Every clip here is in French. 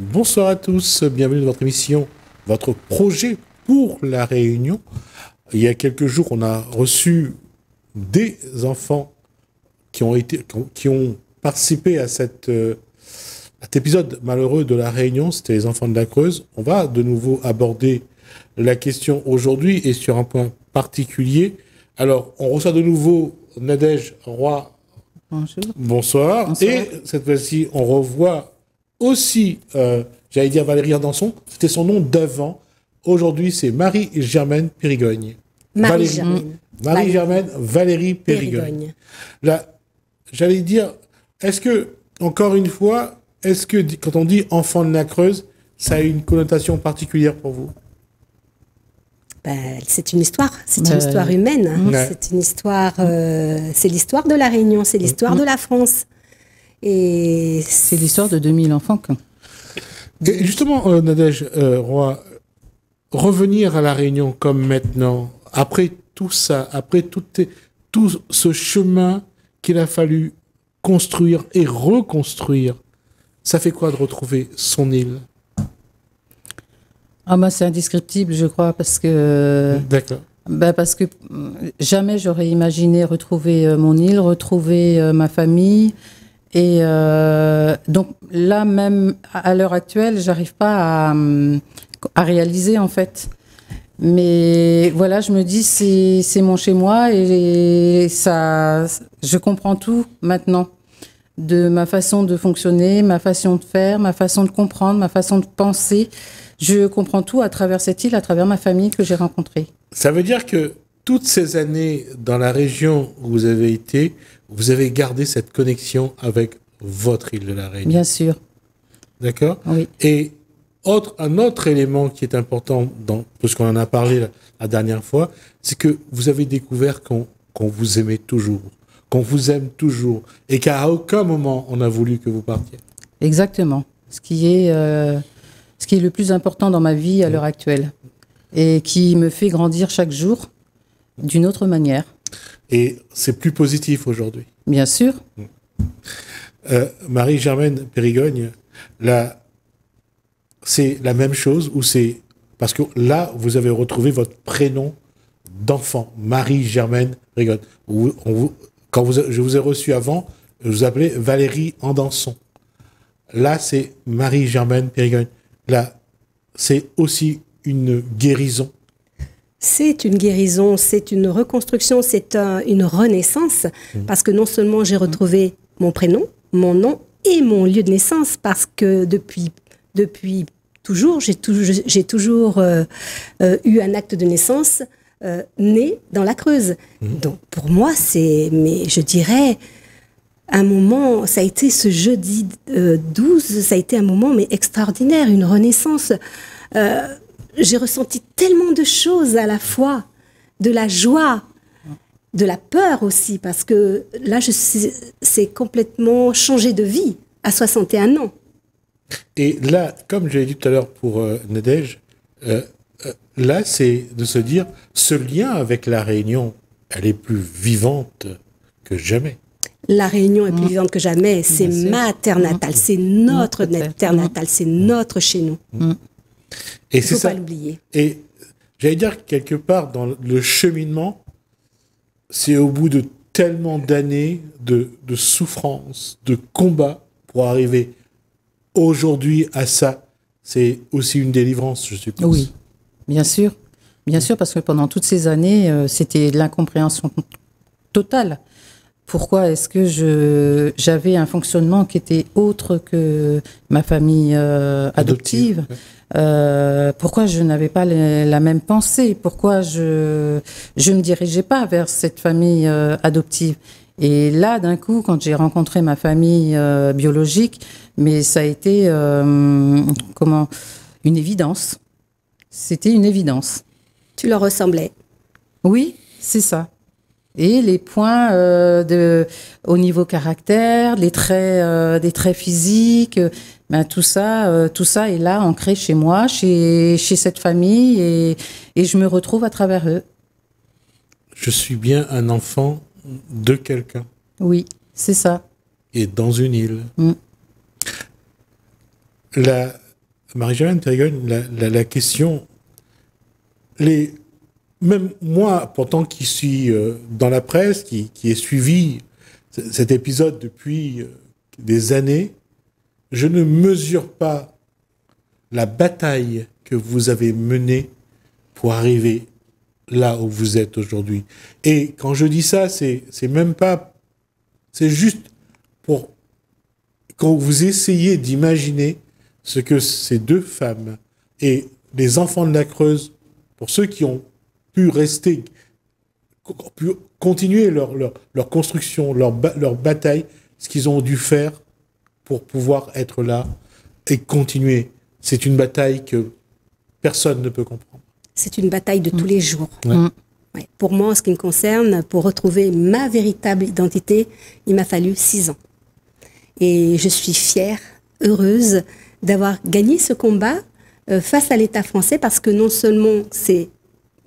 Bonsoir à tous, bienvenue dans votre émission, votre projet pour la Réunion. Il y a quelques jours, on a reçu des enfants qui ont participé à cet épisode malheureux de la Réunion. C'était les enfants de la Creuse. On va de nouveau aborder la question aujourd'hui et sur un point particulier. Alors, on reçoit de nouveau Nadège Roy. Bonjour. Bonsoir. Bonsoir. Et cette fois-ci, on revoit aussi, j'allais dire Valérie Andanson, c'était son nom d'avant. Aujourd'hui, c'est Marie-Germaine Périgogne. Marie-Germaine Valérie Périgogne. Là, j'allais dire, est-ce que, encore une fois, est-ce que quand on dit enfant de la Creuse, ça a une connotation particulière pour vous? C'est une histoire, une histoire humaine. Hein. Ouais. C'est une histoire, c'est l'histoire de la Réunion, c'est l'histoire de la France. Et C'est l'histoire de 2000 enfants. Et justement, Nadège Roy, revenir à la Réunion comme maintenant, après tout ça, après tout ce chemin qu'il a fallu construire et reconstruire, ça fait quoi de retrouver son île? Ah bah c'est indescriptible, je crois, parce que D'accord. parce que jamais j'aurais imaginé retrouver mon île, retrouver ma famille. Et donc là, même à l'heure actuelle, j'arrive pas à réaliser en fait. Mais voilà, je me dis c'est mon chez moi et ça, je comprends tout maintenant de ma façon de fonctionner, ma façon de faire, ma façon de comprendre, ma façon de penser. Je comprends tout à travers cette île, à travers ma famille que j'ai rencontrée. Ça veut dire que toutes ces années dans la région où vous avez été, vous avez gardé cette connexion avec votre île de la Réunion. Bien sûr. D'accord? Oui. Et un autre élément qui est important, parce qu'on en a parlé la dernière fois, c'est que vous avez découvert qu'on vous aimait toujours, qu'on vous aime toujours, et qu'à aucun moment on a voulu que vous partiez. Exactement. Ce qui est le plus important dans ma vie à l'heure actuelle et qui me fait grandir chaque jour d'une autre manière. Et c'est plus positif aujourd'hui. Bien sûr. Marie-Germaine Périgogne, là, c'est la même chose ou c'est... Parce que là, vous avez retrouvé votre prénom d'enfant, Marie-Germaine Périgogne. Je vous ai reçu avant, je vous appelais Valérie Andanson. Là, c'est Marie-Germaine Périgogne. Là, c'est aussi une guérison. c'est une guérison, c'est une reconstruction, c'est une renaissance. Parce que non seulement j'ai retrouvé mon prénom, mon nom et mon lieu de naissance, parce que depuis toujours, j'ai toujours eu un acte de naissance né dans la Creuse. Donc pour moi, mais je dirais, un moment, ça a été ce jeudi 12, ça a été un moment mais extraordinaire, une renaissance. J'ai ressenti tellement de choses à la fois, de la joie, de la peur aussi, parce que là, c'est complètement changé de vie à 61 ans. Et là, comme je l'ai dit tout à l'heure pour Nadège, là, c'est de se dire, ce lien avec la Réunion, elle est plus vivante que jamais. La Réunion est plus vivante que jamais. C'est ma terre natale, c'est notre terre natale, c'est notre chez nous. Et Il ne c'est faut ça. pas l'oublier. Et j'allais dire, quelque part, dans le cheminement, c'est au bout de tellement d'années de souffrance, de combat, pour arriver aujourd'hui à ça. C'est aussi une délivrance, je suppose. Oui, bien sûr. Bien sûr, parce que pendant toutes ces années, c'était de l'incompréhension totale. Pourquoi est-ce que j'avais un fonctionnement qui était autre que ma famille adoptive? Pourquoi je n'avais pas la même pensée? Pourquoi je me dirigeais pas vers cette famille adoptive? Et là, d'un coup, quand j'ai rencontré ma famille biologique, mais ça a été une évidence. C'était une évidence. Tu leur ressemblais. Oui, c'est ça. Et les points au niveau caractère, des traits physiques, tout ça est là, ancré chez moi, chez cette famille, et je me retrouve à travers eux. Je suis bien un enfant de quelqu'un. Oui, c'est ça. Et dans une île. Marie-Jeanne Terrigon, la question, même moi, pourtant qui suis dans la presse, qui ai suivi cet épisode depuis des années, je ne mesure pas la bataille que vous avez menée pour arriver là où vous êtes aujourd'hui. Et quand je dis ça, c'est même pas... C'est juste pour... Quand vous essayez d'imaginer ce que ces deux femmes et les enfants de la Creuse, pour ceux qui ont pu rester, pu continuer leur construction, leur bataille, ce qu'ils ont dû faire pour pouvoir être là et continuer. C'est une bataille que personne ne peut comprendre. C'est une bataille de tous les jours. Ouais. Ouais. Pour moi, en ce qui me concerne, pour retrouver ma véritable identité, il m'a fallu 6 ans. Et je suis fière, heureuse d'avoir gagné ce combat face à l'État français parce que non seulement c'est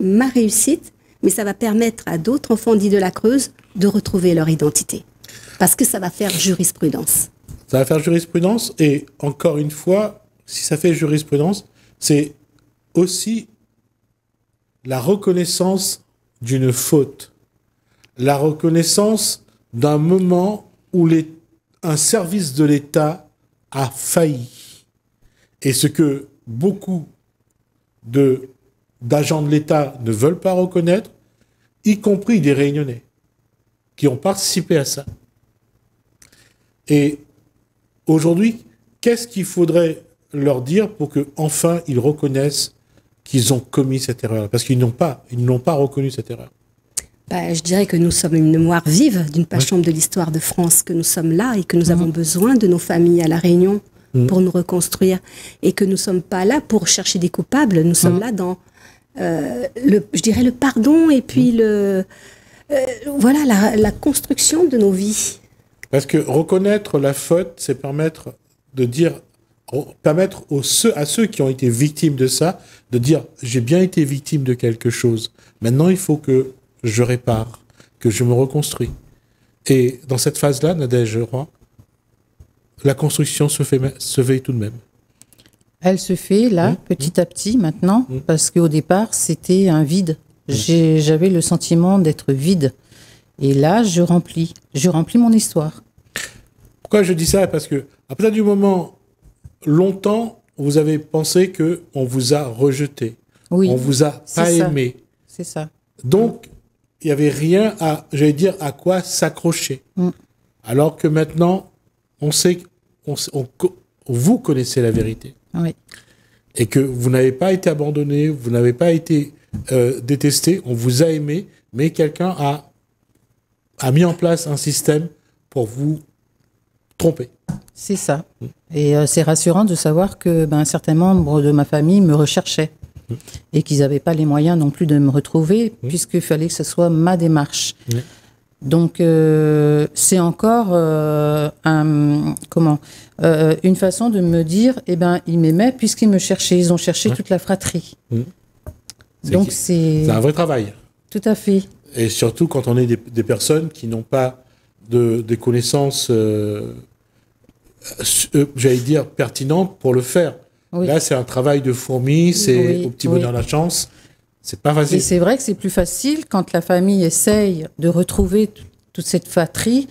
ma réussite, mais ça va permettre à d'autres enfants dits de la Creuse de retrouver leur identité. Parce que ça va faire jurisprudence. Ça va faire jurisprudence et encore une fois, si ça fait jurisprudence, c'est aussi la reconnaissance d'une faute, la reconnaissance d'un moment où un service de l'État a failli. Et ce que beaucoup d'agents de l'État ne veulent pas reconnaître, y compris des Réunionnais, qui ont participé à ça. Et aujourd'hui, qu'est-ce qu'il faudrait leur dire pour qu'enfin ils reconnaissent qu'ils ont commis cette erreur? Parce qu'ils n'ont pas reconnu cette erreur. Je dirais que nous sommes une mémoire vive d'une page sombre de l'histoire de France, que nous sommes là et que nous avons besoin de nos familles à La Réunion pour nous reconstruire et que nous ne sommes pas là pour chercher des coupables, nous sommes là dans, je dirais, le pardon et puis la construction de nos vies. Parce que reconnaître la faute, c'est permettre à ceux qui ont été victimes de ça, de dire « j'ai bien été victime de quelque chose, maintenant il faut que je répare, que je me reconstruis ». Et dans cette phase-là, Nadège Roy, la construction se fait tout de même. Elle se fait là, petit à petit maintenant, parce qu'au départ, c'était un vide. J'avais le sentiment d'être vide. Et là, je remplis mon histoire. Pourquoi je dis ça? Parce que à partir du moment, longtemps, vous avez pensé qu'on vous a rejeté. Oui, on vous a pas aimé. C'est ça. Donc, il n'y avait rien à quoi s'accrocher. Alors que maintenant, on sait vous connaissez la vérité. Oui. Et que vous n'avez pas été abandonné, vous n'avez pas été détesté, on vous a aimé, mais quelqu'un a mis en place un système pour vous tromper. C'est ça. Et c'est rassurant de savoir que certains membres de ma famille me recherchaient et qu'ils n'avaient pas les moyens non plus de me retrouver puisqu'il fallait que ce soit ma démarche. Donc, c'est encore une façon de me dire, ils m'aimaient puisqu'ils me cherchaient. Ils ont cherché toute la fratrie. Donc, c'est un vrai travail. Tout à fait. Et surtout quand on est des personnes qui n'ont pas des connaissances, j'allais dire, pertinentes pour le faire. Oui. Là, c'est un travail de fourmi, c'est au petit bonheur la chance. C'est pas facile. Et c'est vrai que c'est plus facile quand la famille essaye de retrouver toute cette fratrie.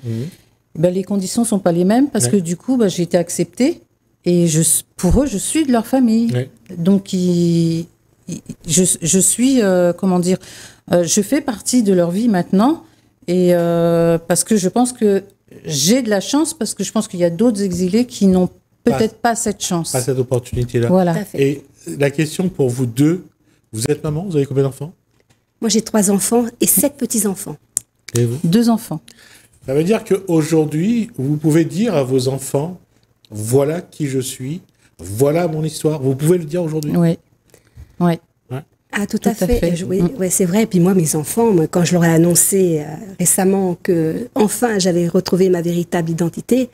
Les conditions sont pas les mêmes parce que du coup, j'ai été acceptée et pour eux, je suis de leur famille. Donc, je suis, je fais partie de leur vie maintenant et parce que je pense que j'ai de la chance parce que je pense qu'il y a d'autres exilés qui n'ont peut-être pas cette chance. Pas cette opportunité-là. Voilà. Et la question pour vous deux, vous êtes maman, vous avez combien d'enfants? Moi, j'ai 3 enfants et 7 petits-enfants. Et vous? 2 enfants. Ça veut dire qu'aujourd'hui, vous pouvez dire à vos enfants, voilà qui je suis, voilà mon histoire. Vous pouvez le dire aujourd'hui? Oui. Oui. Ah, tout à fait. Oui, c'est vrai. Et puis moi, mes enfants, quand je leur ai annoncé récemment que enfin j'avais retrouvé ma véritable identité,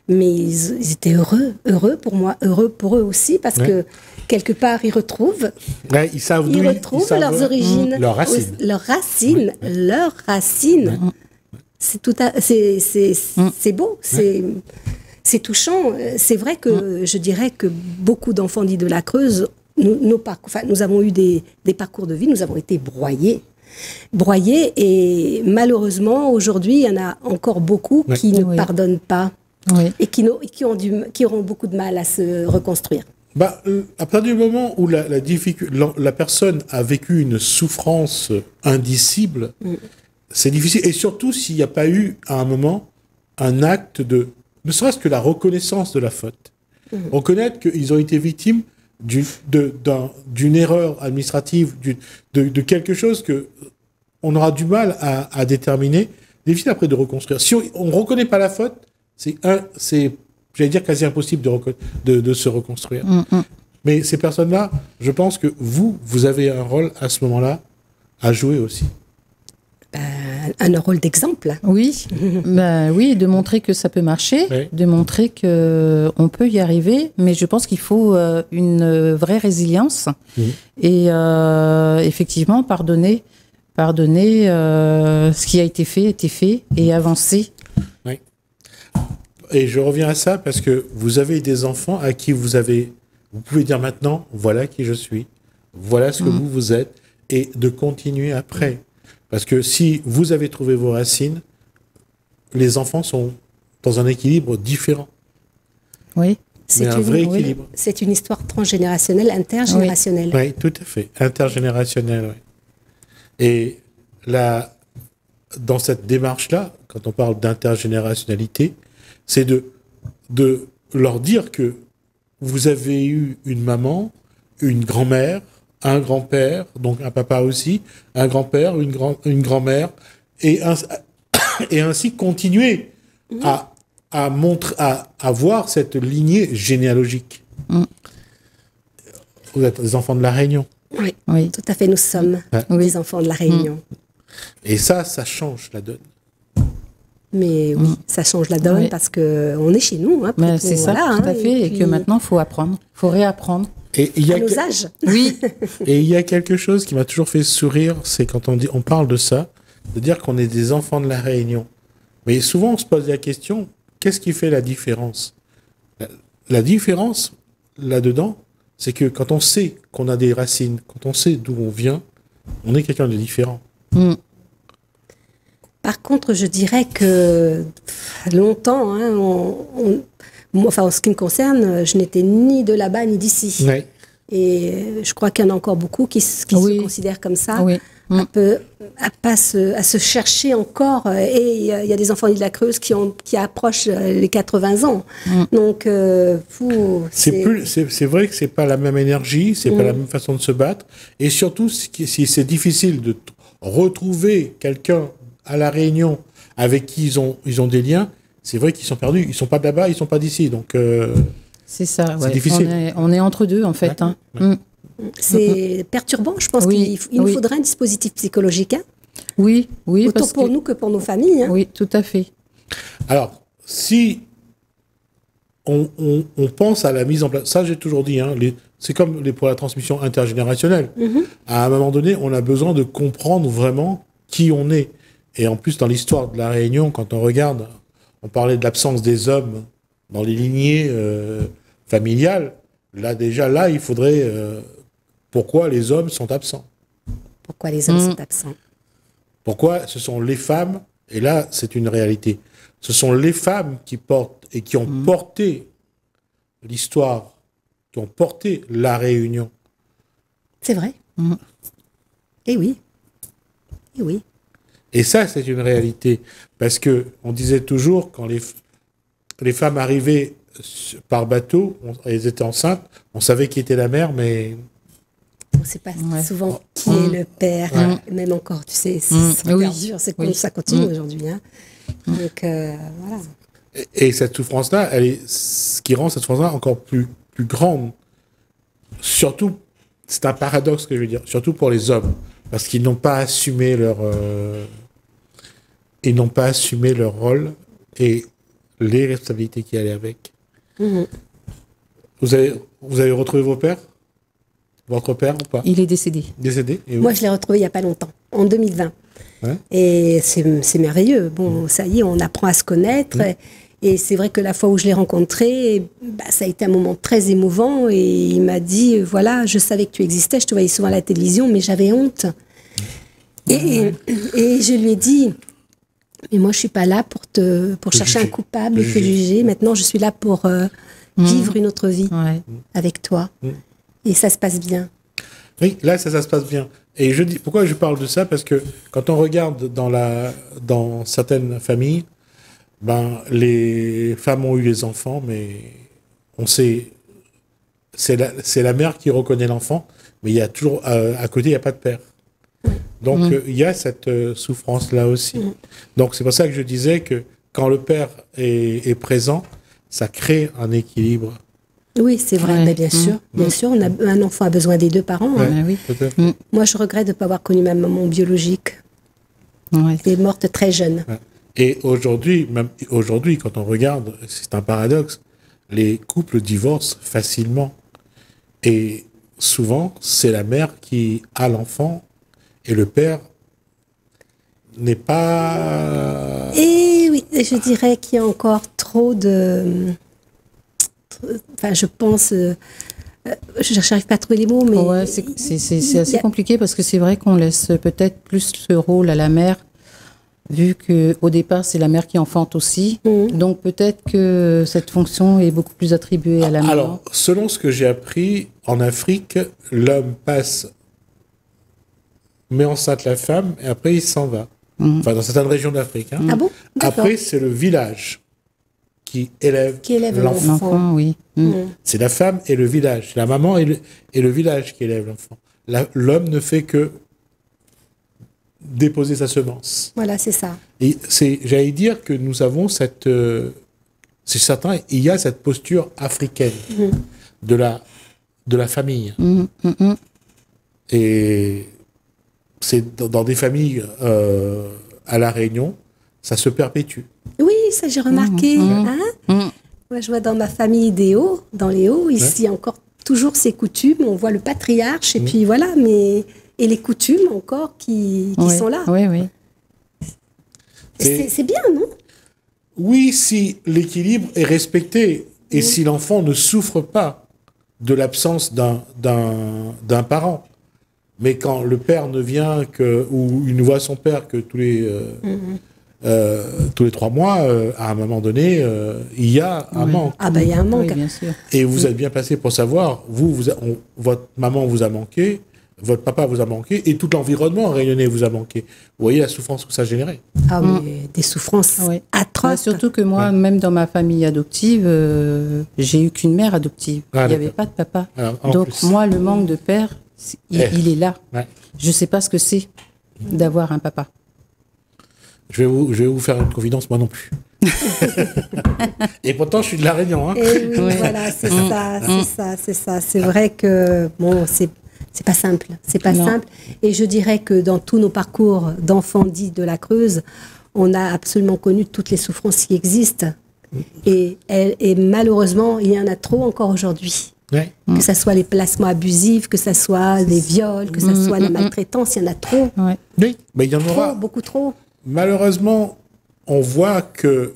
mais ils étaient heureux pour moi, heureux pour eux aussi, parce que quelque part, ils retrouvent, ils savent leurs origines, leurs racines. Leurs racines. C'est beau, C'est touchant. C'est vrai que je dirais que beaucoup d'enfants dits de la Creuse, nous avons eu des parcours de vie, nous avons été broyés, et malheureusement, aujourd'hui, il y en a encore beaucoup qui ne pardonnent pas et qui auront beaucoup de mal à se reconstruire. À partir du moment où la personne a vécu une souffrance indicible, c'est difficile. Et surtout s'il n'y a pas eu, à un moment, un acte ne serait-ce que la reconnaissance de la faute. Reconnaître qu'ils ont été victimes d'une erreur administrative, de quelque chose qu'on aura du mal à déterminer. Difficile après de reconstruire. Si on ne reconnaît pas la faute, c'est j'allais dire quasi impossible de se reconstruire. Mais ces personnes-là, je pense que vous avez un rôle à ce moment-là à jouer aussi. Un rôle d'exemple. Oui, oui, de montrer que ça peut marcher, de montrer qu'on peut y arriver, mais je pense qu'il faut une vraie résilience et effectivement pardonner ce qui a été fait et avancer. Oui. Et je reviens à ça parce que vous avez des enfants à qui vous pouvez dire maintenant, voilà qui je suis, voilà ce que vous êtes, et de continuer après. Parce que si vous avez trouvé vos racines, les enfants sont dans un équilibre différent. Oui. C'est un vrai équilibre. C'est une histoire transgénérationnelle, intergénérationnelle. Oui, tout à fait. Intergénérationnelle, oui. Et là, dans cette démarche-là, quand on parle d'intergénérationnalité, c'est de leur dire que vous avez eu une maman, une grand-mère, un grand-père, donc un papa aussi, un grand-père, une grand-mère, et ainsi continuer à voir cette lignée généalogique. Vous êtes des enfants de la Réunion. Oui, tout à fait, nous sommes des enfants de la Réunion. Et ça change la donne. Mais oui, ça change la donne parce qu'on est chez nous. C'est ça, tout à fait, et que maintenant, il faut apprendre, il faut réapprendre. Et à nos âges. Oui. Et il y a quelque chose qui m'a toujours fait sourire, c'est quand on parle de ça, de dire qu'on est des enfants de la Réunion. Mais souvent, on se pose la question, qu'est-ce qui fait la différence ? La différence, là-dedans, c'est que quand on sait qu'on a des racines, quand on sait d'où on vient, on est quelqu'un de différent. Par contre, je dirais que longtemps, moi, en ce qui me concerne, je n'étais ni de là-bas ni d'ici. Oui. Et je crois qu'il y en a encore beaucoup qui se considèrent comme ça, à se chercher encore. Et il y a des enfants de la Creuse qui approchent les 80 ans. Donc, c'est vrai que c'est pas la même énergie, c'est pas la même façon de se battre. Et surtout, si c'est difficile de retrouver quelqu'un à la Réunion avec qui ils ont des liens, c'est vrai qu'ils sont perdus. Ils sont pas de là-bas, ils sont pas d'ici. Donc c'est ça. C'est difficile. On est entre deux en fait. C'est perturbant. Je pense qu'il nous faudrait un dispositif psychologique. Oui. Autant pour nous que pour nos familles. Oui, tout à fait. Alors, si on pense à la mise en place, ça j'ai toujours dit, c'est comme pour la transmission intergénérationnelle. À un moment donné, on a besoin de comprendre vraiment qui on est. Et en plus, dans l'histoire de la Réunion, quand on regarde, on parlait de l'absence des hommes dans les lignées familiales. Là, il faudrait... pourquoi les hommes sont absents ? Pourquoi les hommes sont absents ? Pourquoi ce sont les femmes, et là, c'est une réalité, ce sont les femmes qui portent et qui ont porté l'histoire, qui ont porté la Réunion. C'est vrai. Et oui. Et oui. Et ça, c'est une réalité. Parce que on disait toujours, quand les femmes arrivaient par bateau, elles étaient enceintes, on savait qui était la mère, mais... On ne sait pas souvent qui est le père, même encore, tu sais, c'est dur, ça continue aujourd'hui. Donc, voilà. Et cette souffrance-là, ce qui rend cette souffrance-là encore plus grande. Surtout, c'est un paradoxe que je veux dire, surtout pour les hommes, parce qu'ils n'ont pas assumé leur rôle et les responsabilités qui allaient avec. Vous avez retrouvé votre père ou pas ? Il est décédé. Décédé ? Moi, je l'ai retrouvé il n'y a pas longtemps, en 2020. Ouais. Et c'est merveilleux. Bon, ça y est, on apprend à se connaître. Et c'est vrai que la fois où je l'ai rencontré, ça a été un moment très émouvant. Et il m'a dit, voilà, je savais que tu existais, je te voyais souvent à la télévision, mais j'avais honte. Et je lui ai dit, mais moi je suis pas là pour chercher un coupable et te juger. Maintenant, je suis là pour vivre une autre vie avec toi. Et ça se passe bien. Oui, là, ça se passe bien. Et je dis, pourquoi je parle de ça? Parce que quand on regarde dans certaines familles, les femmes ont eu les enfants, mais on sait, c'est la mère qui reconnaît l'enfant, mais il y a toujours, à côté, il n'y a pas de père. Donc, il y a cette souffrance-là aussi. Donc, c'est pour ça que je disais que quand le père est présent, ça crée un équilibre. Oui, c'est vrai, mais bien sûr. Bien sûr, un enfant a besoin des deux parents. Oui. Moi, je regrette de ne pas avoir connu ma maman biologique. Elle est morte très jeune. Et aujourd'hui, quand on regarde, c'est un paradoxe, les couples divorcent facilement. Et souvent, c'est la mère qui a l'enfant et le père n'est pas... Et oui, je dirais qu'il y a encore trop de... Enfin, je pense... je n'arrive pas à trouver les mots, mais... Ouais, c'est assez compliqué parce que c'est vrai qu'on laisse peut-être plus ce rôle à la mère, vu qu'au départ, c'est la mère qui enfante aussi. Donc peut-être que cette fonction est beaucoup plus attribuée à la mère. Alors, selon ce que j'ai appris, en Afrique, l'homme met enceinte la femme et après il s'en va. Enfin, dans certaines régions d'Afrique. Ah bon? Après, c'est le village qui élève l'enfant. L'enfant, oui. C'est la femme et le village. C'est la maman et le village qui élève l'enfant. L'homme ne fait que déposer sa semence. Voilà, c'est ça. Et j'allais dire que nous avons c'est certain, il y a cette posture africaine de la famille. Et c'est dans des familles à La Réunion, ça se perpétue. Oui, ça j'ai remarqué. Moi, je vois dans ma famille des Hauts, dans les Hauts, ici, il y a encore toujours ces coutumes. On voit le patriarche, et puis voilà, mais... Et les coutumes encore qui sont là. Oui. C'est bien, non? Oui, si l'équilibre est respecté et si l'enfant ne souffre pas de l'absence d'un parent. Mais quand le père ne vient ou il ne voit son père que tous les 3 mois, à un moment donné, il y a un manque. Ah il y a un manque. Oui, bien sûr. Et vous êtes bien placé pour savoir, votre maman vous a manqué, votre papa vous a manqué, et tout l'environnement réunionnais vous a manqué. Vous voyez la souffrance que ça a généré. Ah mais des souffrances atroces. Surtout que moi, même dans ma famille adoptive, j'ai eu qu'une mère adoptive. Il n'y avait pas de papa. Alors, donc moi, le manque de père, il est là. Je ne sais pas ce que c'est d'avoir un papa. Je vais vous faire une confidence, moi non plus. Et pourtant, je suis de La Réunion. Et oui, voilà, c'est ça. C'est vrai que, bon, c'est pas simple. C'est pas simple. Et je dirais que dans tous nos parcours d'enfants dits de la Creuse, on a absolument connu toutes les souffrances qui existent. Et malheureusement, il y en a trop encore aujourd'hui. Que ce soit les placements abusifs, que ce soit les viols, que ce soit la maltraitance, il y en a trop. Oui, mais il y en aura. Beaucoup trop. Malheureusement, on voit que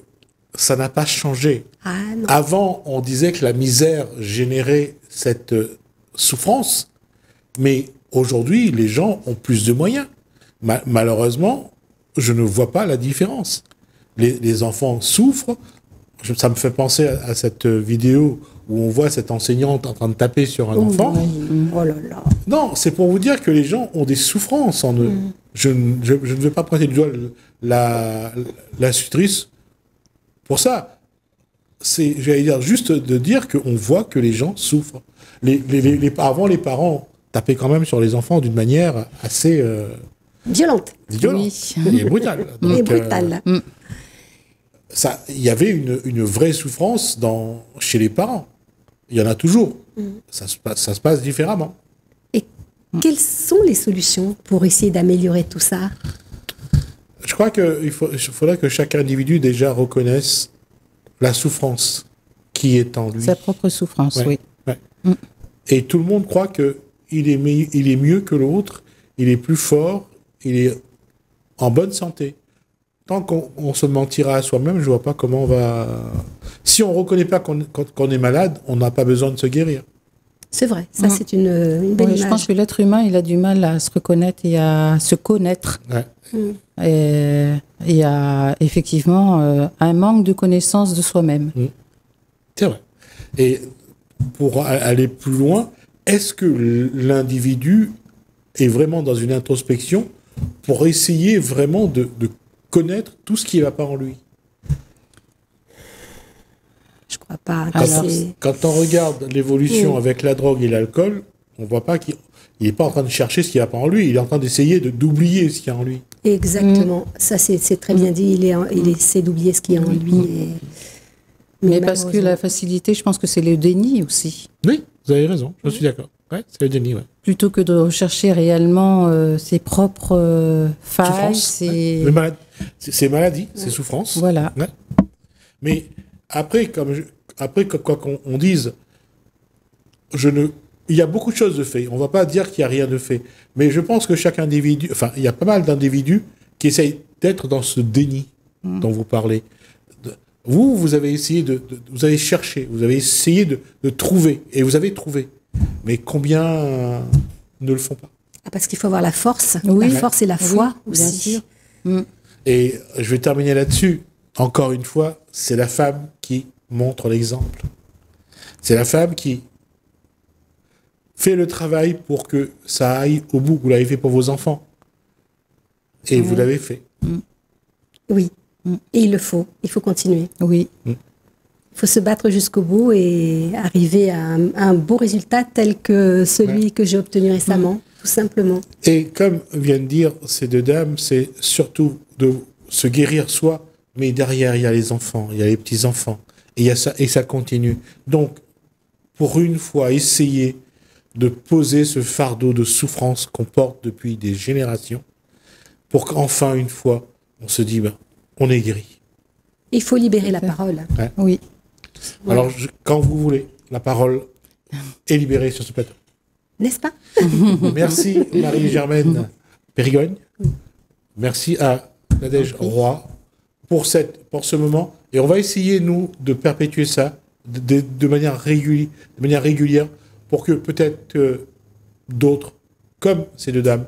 ça n'a pas changé. Non. Avant, on disait que la misère générait cette souffrance, mais aujourd'hui, les gens ont plus de moyens. Malheureusement, je ne vois pas la différence. Les enfants souffrent. Ça me fait penser à cette vidéo où on voit cette enseignante en train de taper sur un enfant. Oh là là. Non, c'est pour vous dire que les gens ont des souffrances en eux. Je ne vais pas pointer du doigt l'institutrice pour ça. J'allais dire juste de dire qu'on voit que les gens souffrent. Avant, les parents tapaient quand même sur les enfants d'une manière assez... violente. Et brutale. Donc, et brutale. Il y avait une vraie souffrance chez les parents. Il y en a toujours. Ça se passe différemment. Et quelles sont les solutions pour essayer d'améliorer tout ça? Je crois qu'il faudrait que chaque individu déjà reconnaisse la souffrance qui est en lui. Sa propre souffrance, oui. Et tout le monde croit qu'il est mieux que l'autre, il est plus fort, il est en bonne santé. tant qu'on se mentira à soi-même, je vois pas comment on va... Si on reconnaît pas qu'on est malade, on n'a pas besoin de se guérir. C'est vrai, ça c'est une belle Oui, image. je pense que l'être humain, il a du mal à se reconnaître et à se connaître. Ouais. Et il y a effectivement un manque de connaissance de soi-même. C'est vrai. Et pour aller plus loin, est-ce que l'individu est vraiment dans une introspection pour essayer vraiment de connaître tout ce qui ne va pas en lui? Je crois pas. Quand on regarde l'évolution avec la drogue et l'alcool, on voit pas qu'il n'est pas en train de chercher ce qui ne va pas en lui, il est en train d'essayer d'oublier ce qu'il y a en lui. Exactement, ça c'est très bien dit, il essaie d'oublier ce qu'il y a en lui. Mais parce que la facilité, je pense que c'est le déni aussi. Oui, vous avez raison, je suis d'accord. Ouais, c'est le déni, ouais. Plutôt que de rechercher réellement ses propres failles, c'est maladie, c'est souffrance. Voilà. Ouais. Mais après, quoi qu'on dise, il y a beaucoup de choses de fait. On ne va pas dire qu'il n'y a rien de fait. Mais je pense que chaque individu, enfin, il y a pas mal d'individus qui essayent d'être dans ce déni dont vous parlez. Vous avez essayé vous avez cherché, vous avez essayé de trouver, et vous avez trouvé. Mais combien ne le font pas? Parce qu'il faut avoir la force, et la foi aussi. Bien sûr. Et je vais terminer là-dessus. Encore une fois, c'est la femme qui montre l'exemple. C'est la femme qui fait le travail pour que ça aille au bout. Vous l'avez fait pour vos enfants. Et vous l'avez fait. Oui. Et il faut continuer. Oui. Il faut se battre jusqu'au bout et arriver à un beau résultat tel que celui que j'ai obtenu récemment, tout simplement. Et comme viennent de dire ces deux dames, c'est surtout de se guérir soi, mais derrière, il y a les enfants, il y a les petits-enfants, et ça continue. Donc, pour une fois, essayer de poser ce fardeau de souffrance qu'on porte depuis des générations, pour qu'enfin, une fois, on se dit, on est guéri. Il faut libérer la parole. Ouais. Oui. Alors, quand vous voulez, la parole est libérée sur ce plateau. N'est-ce pas? Merci Marie-Germaine Périgogne. Merci à Nadège Roy pour ce moment. Et on va essayer, nous, de perpétuer ça de manière régulière pour que peut-être d'autres, comme ces deux dames,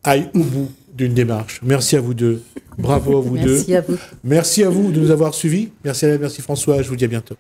aillent au bout d'une démarche. Merci à vous deux. Bravo à vous deux. Merci à vous. Merci à vous de nous avoir suivis. Merci Alain, merci François. Je vous dis à bientôt.